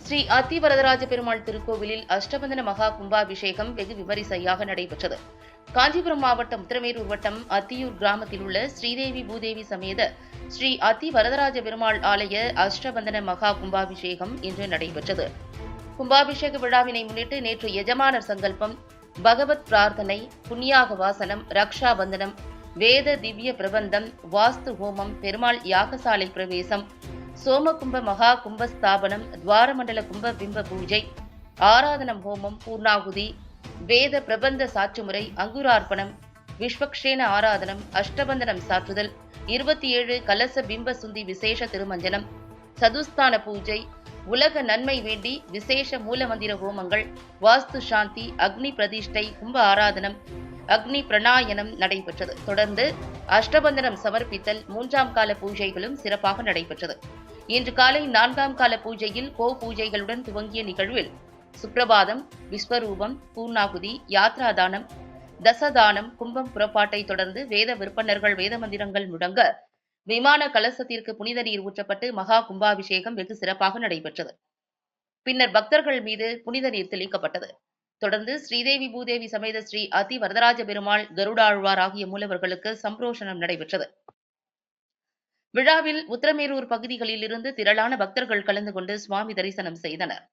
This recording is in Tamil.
ஸ்ரீ அத்திவரதராஜ பெருமாள் திருக்கோவிலில் அஷ்டபந்தன மகா கும்பாபிஷேகம் வெகு விமரிசையாக நடைபெற்றது. காஞ்சிபுரம் மாவட்டம் உத்திரமேரூர் வட்டம் அத்தியூர் கிராமத்தில் உள்ள ஸ்ரீதேவி பூதேவி சமேத ஸ்ரீ அத்தி வரதராஜ பெருமாள் ஆலய அஷ்டபந்தன மகா கும்பாபிஷேகம் இன்று நடைபெற்றது. கும்பாபிஷேக விழாவினை முன்னிட்டு நேற்று எஜமானர் சங்கல்பம், பகவத் பிரார்த்தனை, புண்ணியாக வாசனம், ரக்ஷா பந்தனம், வேத திவ்ய பிரபந்தம், வாஸ்து ஹோமம், பெருமாள் யாகசாலை பிரவேசம், சோமகும்ப மகா கும்பஸ்தாபனம், துவாரமண்டல கும்ப பிம்ப பூஜை, ஆராதனம் ஹோமம், பூர்ணாகுதி, வேத பிரபந்த சாற்றுமுறை, அங்குரார்ப்பணம், விஸ்வக்ஷேன ஆராதனம், அஷ்டபந்தனம் சாற்றுதல், 27 கலச பிம்ப சுந்தி விசேஷ திருமஞ்சனம், சதுஸ்தான பூஜை, உலக நன்மை வேண்டி விசேஷ மூலமந்திர ஹோமங்கள், வாஸ்து சாந்தி, அக்னி பிரதிஷ்டை, கும்ப ஆராதனம், அக்னி பிரணாயனம் நடைபெற்றது. தொடர்ந்து அஷ்டபந்தனம் சமர்ப்பித்தல், 3ஆம் கால பூஜைகளும் சிறப்பாக நடைபெற்றது. இன்று காலை 4ஆம் கால பூஜையில் கோ பூஜைகளுடன் துவங்கிய நிகழ்வில் சுப்ரபாதம், விஸ்வரூபம், பூர்ணாகுதி, யாத்ராதானம், தசதானம், கும்பம் புறப்பாட்டை தொடர்ந்து வேத விற்பனர்கள் வேத மந்திரங்கள் முழங்க விமான கலசத்திற்கு புனித நீர் ஊற்றப்பட்டு மகா கும்பாபிஷேகம் வெகு சிறப்பாக நடைபெற்றது. பின்னர் பக்தர்கள் மீது புனித நீர் தெளிக்கப்பட்டது. தொடர்ந்து ஸ்ரீதேவி பூதேவி சமேத ஸ்ரீ அத்தி வரதராஜ பெருமாள், கருடாழ்வார் ஆகிய மூலவர்களுக்கு சம்பரோஷணம் நடைபெற்றது. விழாவில் உத்திரமேரூர் பகுதிகளில் இருந்து திரளான பக்தர்கள் கலந்து கொண்டு சுவாமி தரிசனம் செய்தனர்.